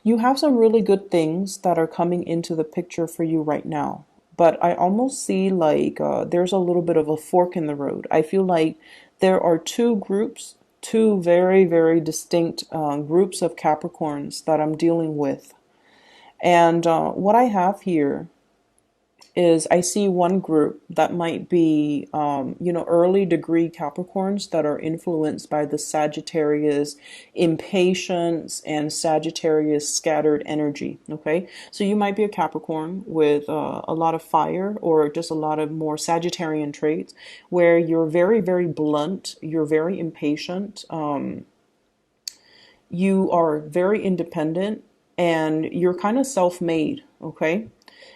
You have some really good things that are coming into the picture for you right now. But I almost see like there's a little bit of a fork in the road. I feel like there are two groups, two very, very distinct groups of Capricorns that I'm dealing with. And what I have here is I see one group that might be, early degree Capricorns that are influenced by the Sagittarius impatience and Sagittarius scattered energy. Okay. So you might be a Capricorn with a lot of fire or just a lot of more Sagittarian traits where you're very, very blunt, you're very impatient, you are very independent, and you're kind of self made. Okay.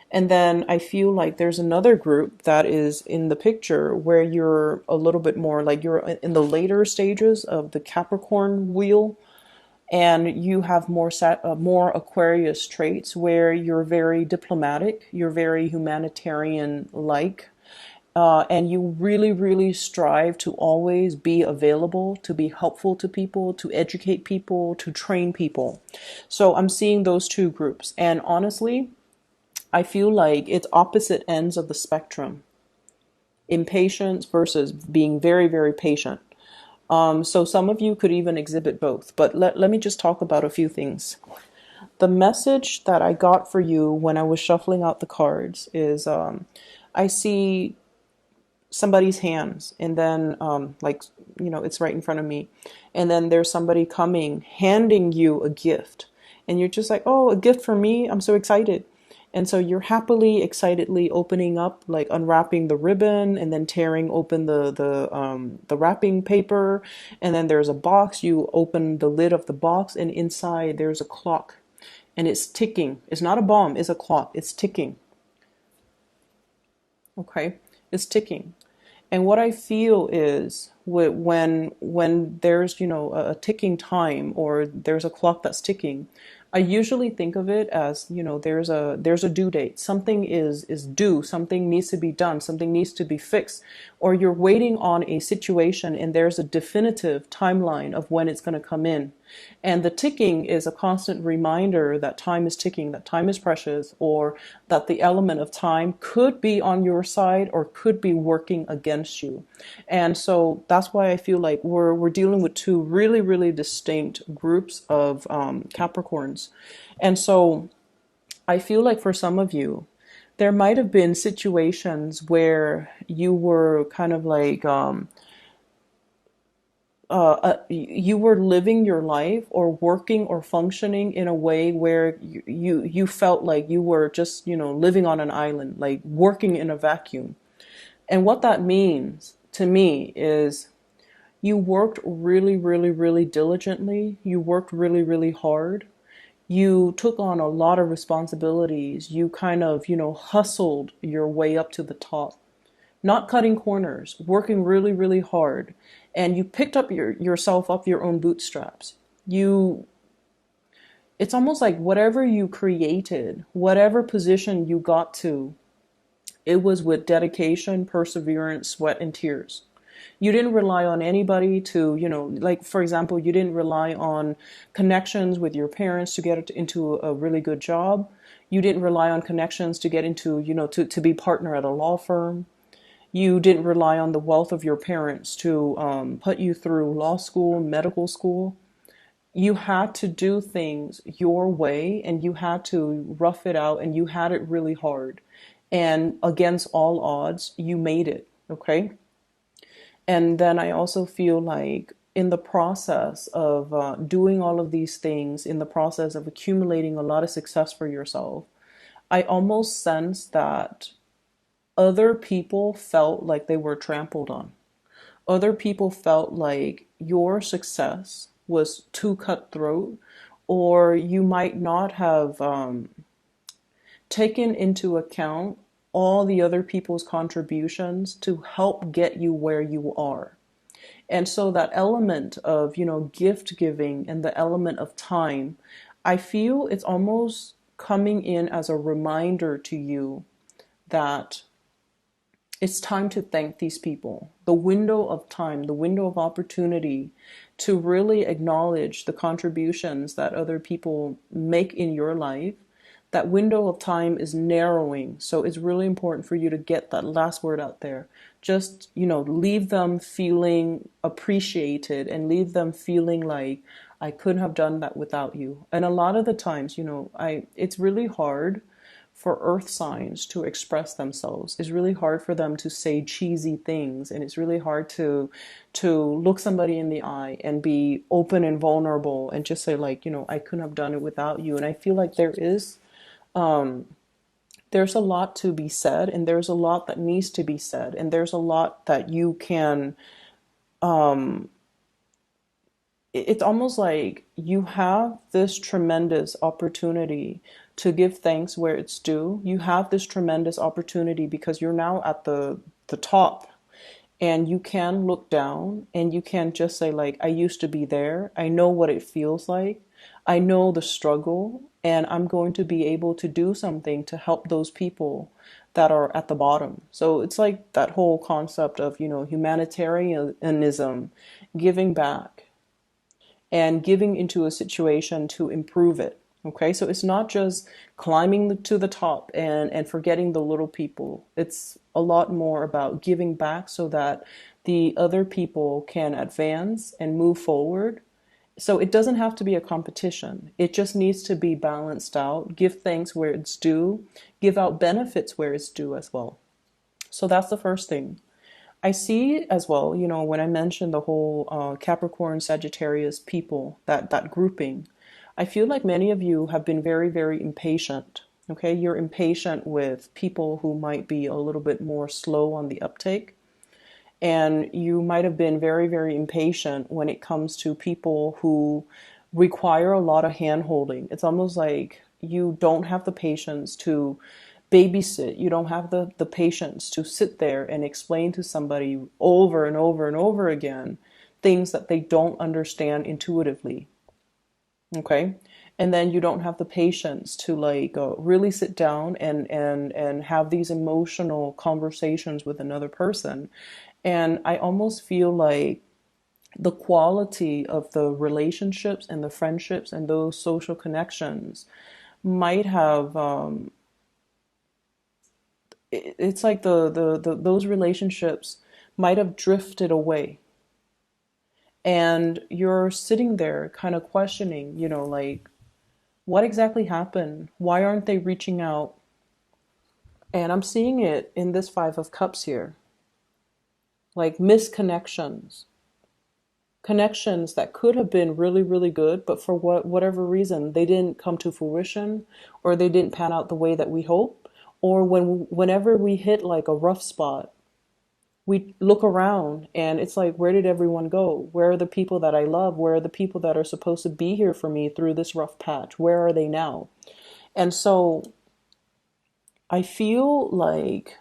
And then I feel like there's another group that is in the picture where you're a little bit more like you're in the later stages of the Capricorn wheel, and you have more Aquarius traits where you're very diplomatic, you're very humanitarian like, and you really, really strive to always be available, to be helpful to people, to educate people, to train people. So I'm seeing those two groups, and honestly, I feel like it's opposite ends of the spectrum. Impatience versus being very, very patient. So some of you could even exhibit both. But let me just talk about a few things. The message that I got for you when I was shuffling out the cards is I see somebody's hands, and then it's right in front of me, and then there's somebody coming handing you a gift, and you're just like, oh, a gift for me, I'm so excited. And so you're happily excitedly opening up, like unwrapping the ribbon and then tearing open the wrapping paper, and then there's a box. You open the lid of the box, and inside there's a clock, and it's ticking. It's not a bomb, it's a clock. It's ticking. Okay, it's ticking. And what I feel is when there's a ticking time, or there's a clock that's ticking, I usually think of it as, there's a due date. Something is due, something needs to be done, something needs to be fixed, or you're waiting on a situation and there's a definitive timeline of when it's going to come in. And the ticking is a constant reminder that time is ticking, that time is precious, or that the element of time could be on your side or could be working against you. And so that's why I feel like we're dealing with two really, really distinct groups of Capricorns. And so I feel like for some of you, there might have been situations where you were kind of like, you were living your life or working or functioning in a way where you felt like you were just, living on an island, like working in a vacuum. And what that means to me is you worked really, really, really diligently. You worked really, really hard. You took on a lot of responsibilities. You kind of, hustled your way up to the top, not cutting corners, working really, really hard. And you picked up yourself up your own bootstraps. It's almost like whatever you created, whatever position you got to, it was with dedication, perseverance, sweat, and tears. You didn't rely on anybody to, like, for example, you didn't rely on connections with your parents to get into a really good job. You didn't rely on connections to get into, to be partner at a law firm. You didn't rely on the wealth of your parents to put you through law school, medical school. You had to do things your way, and you had to rough it out, and you had it really hard. And against all odds, you made it. Okay. And then I also feel like in the process of doing all of these things, in the process of accumulating a lot of success for yourself, I almost sense that other people felt like they were trampled on. Other people felt like your success was too cutthroat, or you might not have taken into account all the other people's contributions to help get you where you are. And so that element of, gift giving and the element of time, I feel it's almost coming in as a reminder to you that It's time to thank these people. The window of time, the window of opportunity to really acknowledge the contributions that other people make in your life, that window of time is narrowing. So it's really important for you to get that last word out there. Just, leave them feeling appreciated and leave them feeling like I couldn't have done that without you. And a lot of the times, it's really hard for earth signs to express themselves. It's really hard for them to say cheesy things, and it's really hard to look somebody in the eye and be open and vulnerable and just say, like, I couldn't have done it without you. And I feel like there's a lot to be said, and there's a lot that needs to be said, and there's a lot that you can it's almost like you have this tremendous opportunity to give thanks where it's due. You have this tremendous opportunity because you're now at the top, and you can look down and you can just say, like, I used to be there. I know what it feels like. I know the struggle, and I'm going to be able to do something to help those people that are at the bottom. So it's like that whole concept of, humanitarianism, giving back and giving into a situation to improve it. Okay, so it's not just climbing to the top and forgetting the little people. It's a lot more about giving back so that the other people can advance and move forward. So it doesn't have to be a competition. It just needs to be balanced out. Give thanks where it's due, give out benefits where it's due as well. So that's the first thing. I see as well, when I mentioned the whole Capricorn, Sagittarius people, that grouping, I feel like many of you have been very, very impatient. Okay, you're impatient with people who might be a little bit more slow on the uptake. And you might have been very, very impatient when it comes to people who require a lot of hand holding. It's almost like you don't have the patience to babysit. You don't have the patience to sit there and explain to somebody over and over and over again things that they don't understand intuitively. Okay. And then you don't have the patience to, like, really sit down and have these emotional conversations with another person. And I almost feel like the quality of the relationships and the friendships and those social connections might have it's like those relationships might have drifted away, and you're sitting there kind of questioning, like, what exactly happened? Why aren't they reaching out? And I'm seeing it in this Five of Cups here, like misconnections, connections that could have been really, really good, but for whatever reason, they didn't come to fruition, or they didn't pan out the way that we hope. Or whenever we hit like a rough spot, we look around and it's like, where did everyone go? Where are the people that I love? Where are the people that are supposed to be here for me through this rough patch? Where are they now? And so I feel like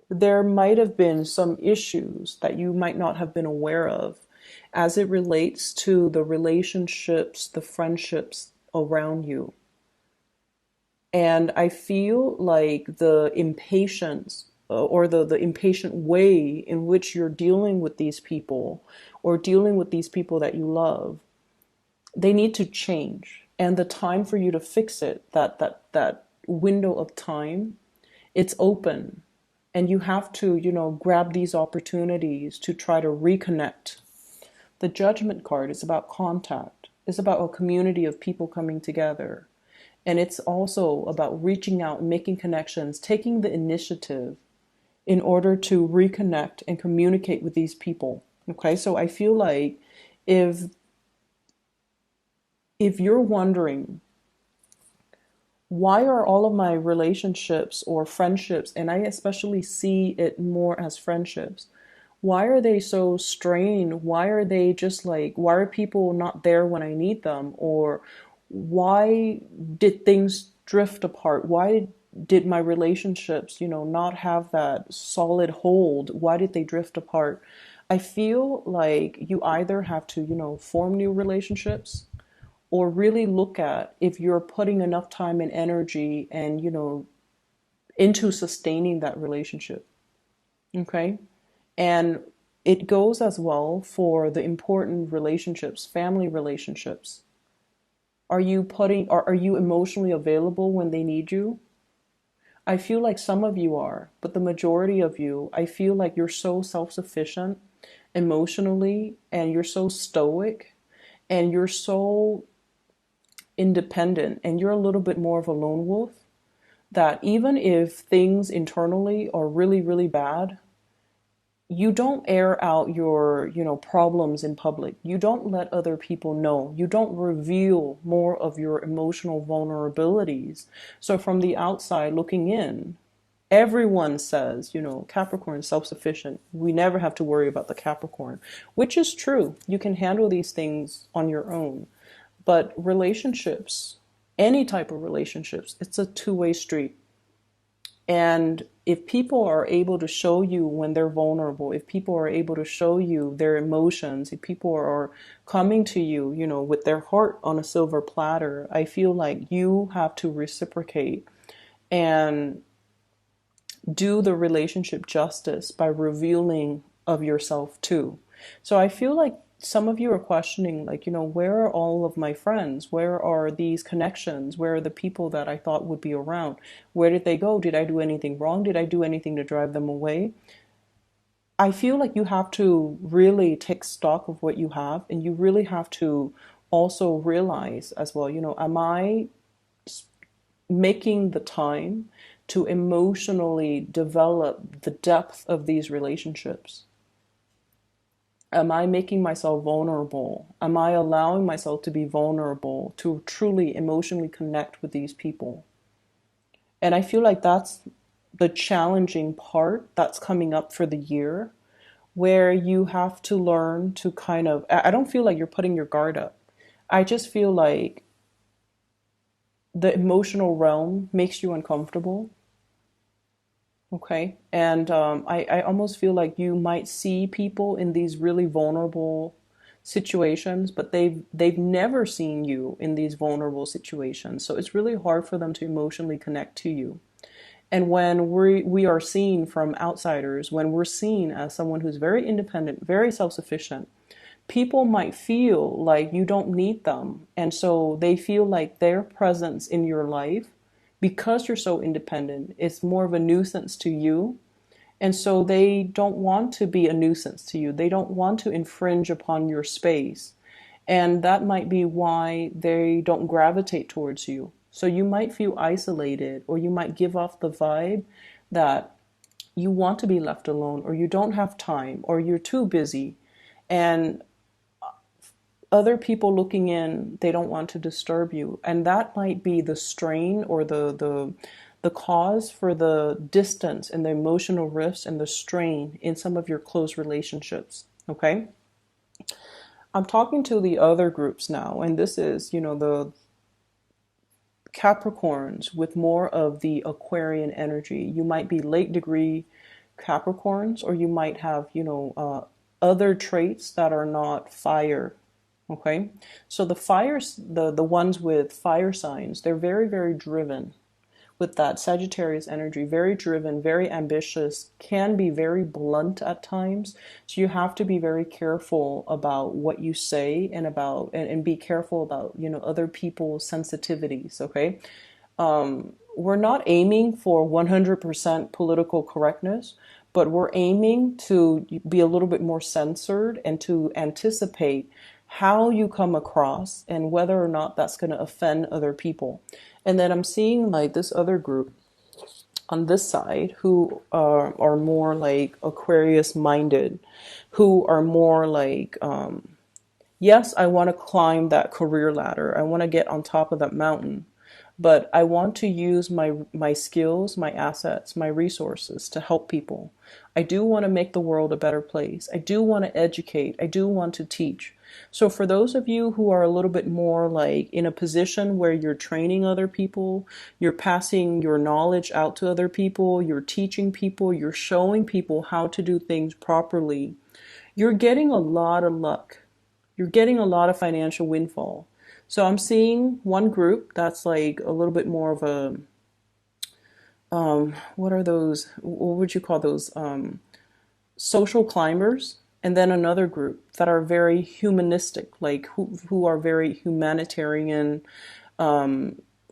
there might have been some issues that you might not have been aware of as it relates to the relationships, the friendships around you. And I feel like the impatience or the impatient way in which you're dealing with these people or dealing with these people that you love, they need to change. And the time for you to fix it, that window of time, it's open. And you have to, grab these opportunities to try to reconnect. The Judgment card is about contact. It's about a community of people coming together. And it's also about reaching out and making connections, taking the initiative in order to reconnect and communicate with these people. Okay, so I feel like if you're wondering, why are all of my relationships or friendships, and I especially see it more as friendships, why are they so strained? Why are they just like, why are people not there when I need them? Or why did things drift apart? Why did my relationships, not have that solid hold? Why did they drift apart? I feel like you either have to, form new relationships, or really look at if you're putting enough time and energy and, into sustaining that relationship. Okay. And it goes as well for the important relationships, family relationships. Are you emotionally available when they need you? I feel like some of you are, but the majority of you, I feel like you're so self-sufficient emotionally and you're so stoic and you're so independent and you're a little bit more of a lone wolf that even if things internally are really, really bad, you don't air out your, problems in public. You don't let other people know. You don't reveal more of your emotional vulnerabilities. So from the outside looking in, everyone says, Capricorn is self-sufficient. We never have to worry about the Capricorn, which is true. You can handle these things on your own. But relationships, any type of relationships, it's a two-way street. And if people are able to show you when they're vulnerable, if people are able to show you their emotions, if people are coming to you, with their heart on a silver platter, I feel like you have to reciprocate and do the relationship justice by revealing of yourself too. So I feel like some of you are questioning, like, where are all of my friends? Where are these connections? Where are the people that I thought would be around? Where did they go? Did I do anything wrong? Did I do anything to drive them away? I feel like you have to really take stock of what you have, and you really have to also realize as well, am I making the time to emotionally develop the depth of these relationships? Am I making myself vulnerable? Am I allowing myself to be vulnerable to truly emotionally connect with these people? And I feel like that's the challenging part that's coming up for the year, where you have to learn to kind of, I don't feel like you're putting your guard up. I just feel like the emotional realm makes you uncomfortable. Okay. And I almost feel like you might see people in these really vulnerable situations, but they've never seen you in these vulnerable situations. So it's really hard for them to emotionally connect to you. And when we are seen from outsiders, when we're seen as someone who's very independent, very self-sufficient, people might feel like you don't need them. And so they feel like their presence in your life, because you're so independent, is more of a nuisance to you. And so they don't want to be a nuisance to you. They don't want to infringe upon your space. And that might be why they don't gravitate towards you. So you might feel isolated, or you might give off the vibe that you want to be left alone, or you don't have time, or you're too busy. And other people looking in, they don't want to disturb you. And that might be the strain, or the cause for the distance and the emotional rifts and the strain in some of your close relationships. Okay? I'm talking to the other groups now, and this is, the Capricorns with more of the Aquarian energy. You might be late degree Capricorns, or you might have, other traits that are not fire. Okay, so the fires, the ones with fire signs, they're very, very driven with that Sagittarius energy, very driven, very ambitious, can be very blunt at times. So you have to be very careful about what you say, and and be careful about, other people's sensitivities, okay? We're not aiming for 100% political correctness, but we're aiming to be a little bit more censored and to anticipate how you come across and whether or not that's going to offend other people. And then I'm seeing like this other group on this side who are more like Aquarius minded, who are more like, yes, I want to climb that career ladder. I want to get on top of that mountain, but I want to use my skills, my assets, my resources to help people. I do want to make the world a better place. I do want to educate. I do want to teach. So for those of you who are a little bit more like in a position where you're training other people, you're passing your knowledge out to other people, you're teaching people, you're showing people how to do things properly, you're getting a lot of luck. You're getting a lot of financial windfall. So I'm seeing one group that's like a little bit more of a, what are those? What would you call those? social climbers, and then another group that are very humanistic, like who are very humanitarian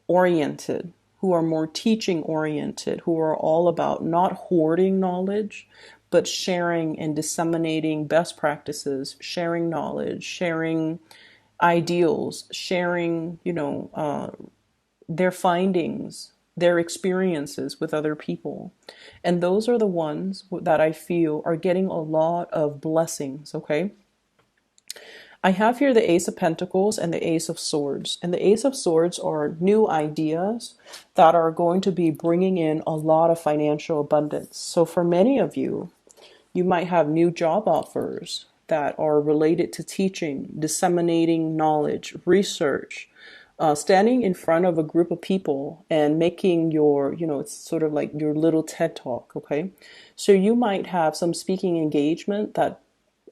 oriented, who are more teaching oriented, who are all about not hoarding knowledge, but sharing and disseminating best practices, sharing knowledge, sharing ideals, sharing, their findings, their experiences with other people. And those are the ones that I feel are getting a lot of blessings, okay? I have here the Ace of Pentacles and the Ace of Swords. And the Ace of Swords are new ideas that are going to be bringing in a lot of financial abundance. So for many of you, you might have new job offers that are related to teaching, disseminating knowledge, research, standing in front of a group of people and making your, it's sort of like your little TED talk, okay? So you might have some speaking engagement that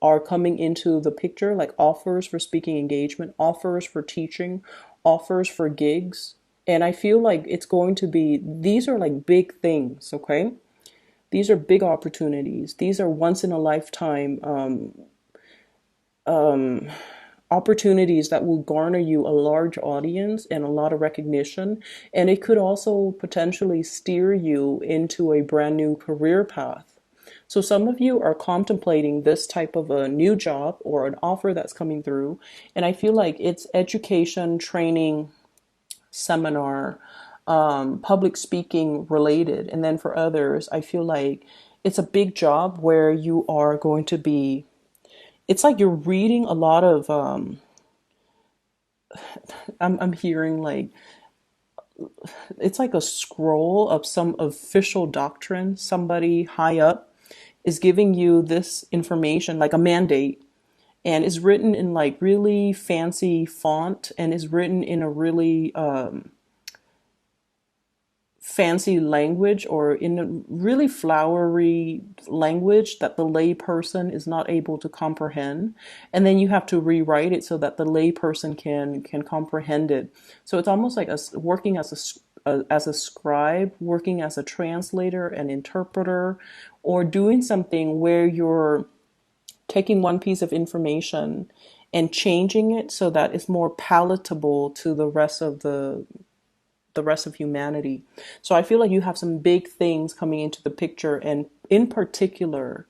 are coming into the picture, like offers for speaking engagement, offers for teaching, offers for gigs. And I feel like it's going to be, these are like big things, okay? These are big opportunities. These are once in a lifetime opportunities that will garner you a large audience and a lot of recognition. And it could also potentially steer you into a brand new career path. So some of you are contemplating this type of a new job or an offer that's coming through. And I feel like it's education, training, seminar, public speaking related. And then for others, I feel like it's a big job where you are going to be, it's like you're reading a lot of, I'm hearing like, it's like a scroll of some official doctrine. Somebody high up is giving you this information, like a mandate, and is written in like really fancy font and is written in a really fancy language or in a really flowery language that the lay person is not able to comprehend, and then you have to rewrite it so that the lay person can comprehend it. So it's almost like working as a scribe, working as a translator, an interpreter, or doing something where you're taking one piece of information and changing it so that it's more palatable to the rest of humanity. So I feel like you have some big things coming into the picture. And in particular,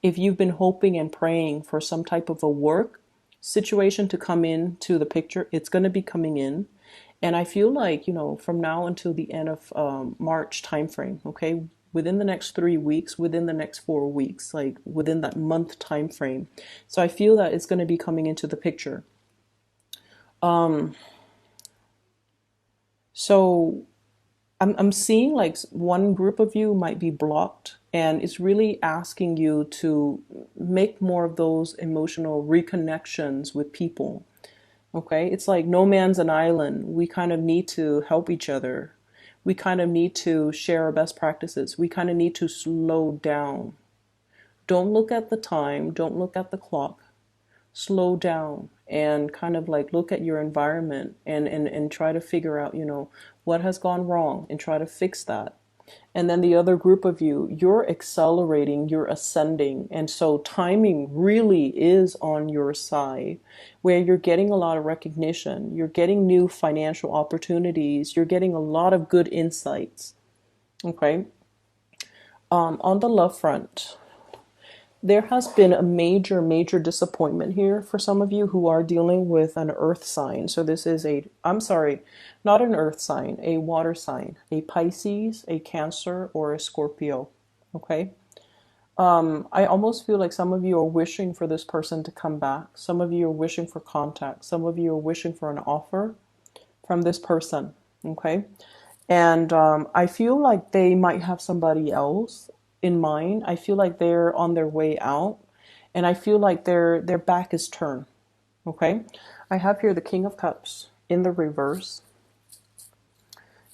if you've been hoping and praying for some type of a work situation to come into the picture, it's going to be coming in. And I feel like, from now until the end of March timeframe, okay, within the next 3 weeks, within the next 4 weeks, like within that month time frame. So I feel that it's going to be coming into the picture. So I'm seeing like one group of you might be blocked, and it's really asking you to make more of those emotional reconnections with people. Okay, it's like no man's an island. We kind of need to help each other. We kind of need to share our best practices. We kind of need to slow down. Don't look at the time. Don't look at the clock. Slow down and kind of like look at your environment and try to figure out, what has gone wrong and try to fix that. And then the other group of you, you're accelerating, you're ascending. And so timing really is on your side, where you're getting a lot of recognition, you're getting new financial opportunities, you're getting a lot of good insights. Okay. On the love front, there has been a major, major disappointment here for some of you who are dealing with an earth sign. So this is not an earth sign, a water sign, a Pisces, a Cancer, or a Scorpio. Okay. I almost feel like some of you are wishing for this person to come back. Some of you are wishing for contact. Some of you are wishing for an offer from this person. Okay. And I feel like they might have somebody else in mind. I feel like they're on their way out, and I feel like their back is turned. Okay, I have here the King of Cups in the reverse,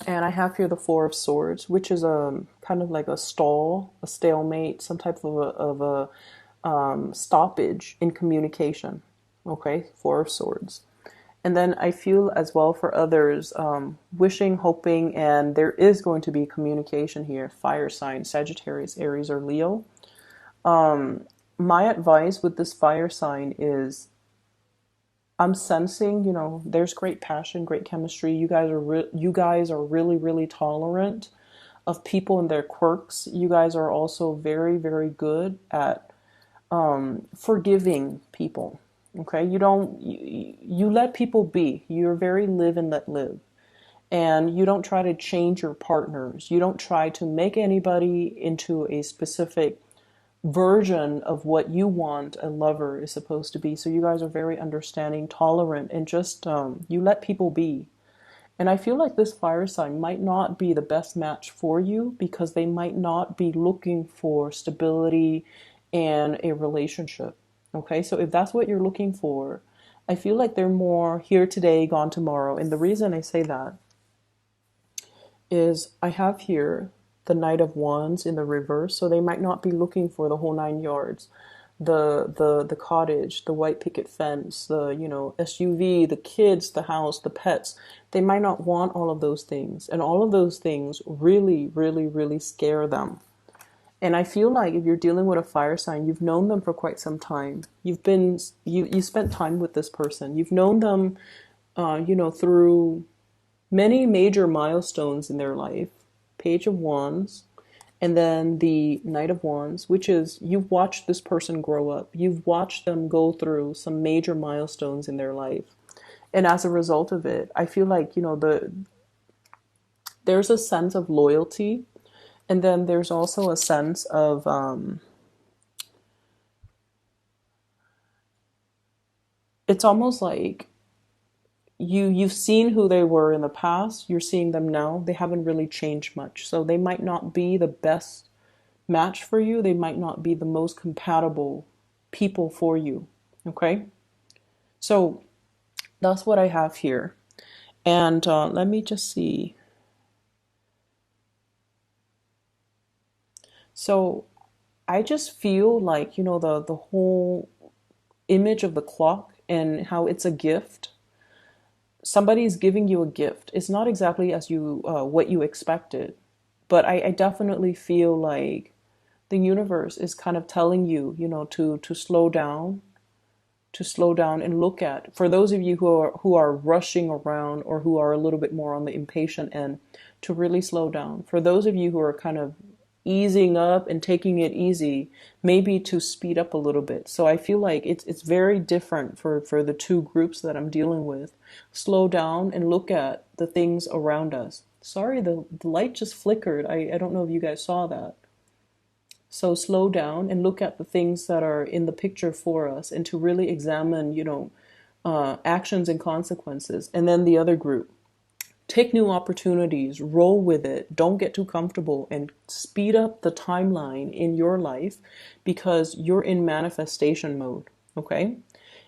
and I have here the Four of Swords, which is a kind of like a stalemate, some type of a stoppage in communication. Okay, Four of Swords. And then I feel as well for others, wishing, hoping, and there is going to be communication here. Fire sign, Sagittarius, Aries, or Leo. My advice with this fire sign is I'm sensing, there's great passion, great chemistry. You guys are really, really tolerant of people and their quirks. You guys are also very, very good at forgiving people. Okay, you let people be. You're very live and let live. And you don't try to change your partners. You don't try to make anybody into a specific version of what you want a lover is supposed to be. So you guys are very understanding, tolerant, and just you let people be. And I feel like this fire sign might not be the best match for you because they might not be looking for stability and a relationship. Okay, so if that's what you're looking for, I feel like they're more here today, gone tomorrow. And the reason I say that is I have here the Knight of Wands in the reverse, so they might not be looking for the whole 9 yards. The cottage, the white picket fence, the SUV, the kids, the house, the pets. They might not want all of those things, and all of those things really, really, really scare them. And I feel like if you're dealing with a fire sign, you've known them for quite some time. You spent time with this person. You've known them, through many major milestones in their life. Page of Wands, and then the Knight of Wands, which is you've watched this person grow up. You've watched them go through some major milestones in their life. And as a result of it, I feel like, there's a sense of loyalty. And then there's also a sense of, it's almost like you've seen who they were in the past, you're seeing them now. They haven't really changed much. So they might not be the best match for you. They might not be the most compatible people for you. Okay? So that's what I have here. And let me just see. So I just feel like, the whole image of the clock and how it's a gift. Somebody's giving you a gift. It's not exactly as what you expected, but I definitely feel like the universe is kind of telling you, to slow down, and look at. For those of you who are rushing around or who are a little bit more on the impatient end, to really slow down. For those of you who are kind of easing up and taking it easy, maybe to speed up a little bit. So I feel like it's very different for the two groups that I'm dealing with. Slow down and look at the things around us. Sorry, the light just flickered. I don't know if you guys saw that. So slow down and look at the things that are in the picture for us, and to really examine, actions and consequences. And then the other group, take new opportunities, roll with it, don't get too comfortable, and speed up the timeline in your life because you're in manifestation mode, okay?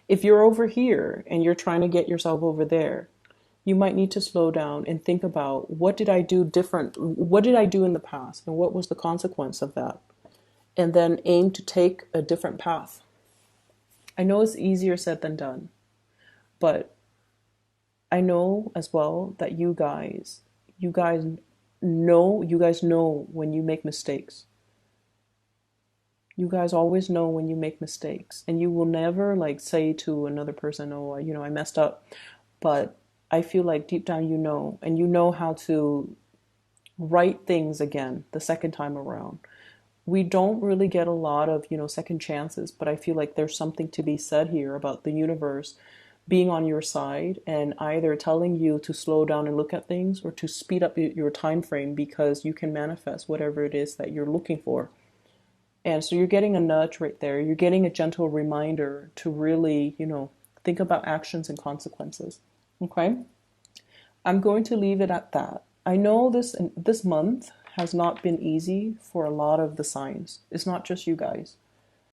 If you're over here and you're trying to get yourself over there, you might need to slow down and think about, what did I do different? What did I do in the past? And what was the consequence of that? And then aim to take a different path. I know it's easier said than done, but I know as well that you guys know when you make mistakes. You guys always know when you make mistakes, and you will never like say to another person, "Oh, I messed up." But I feel like deep down and you know how to right things again the second time around. We don't really get a lot of, second chances, but I feel like there's something to be said here about the universe being on your side and either telling you to slow down and look at things, or to speed up your time frame because you can manifest whatever it is that you're looking for. And so you're getting a nudge right there. You're getting a gentle reminder to really, think about actions and consequences. Okay? I'm going to leave it at that. I know this month has not been easy for a lot of the signs. It's not just you guys.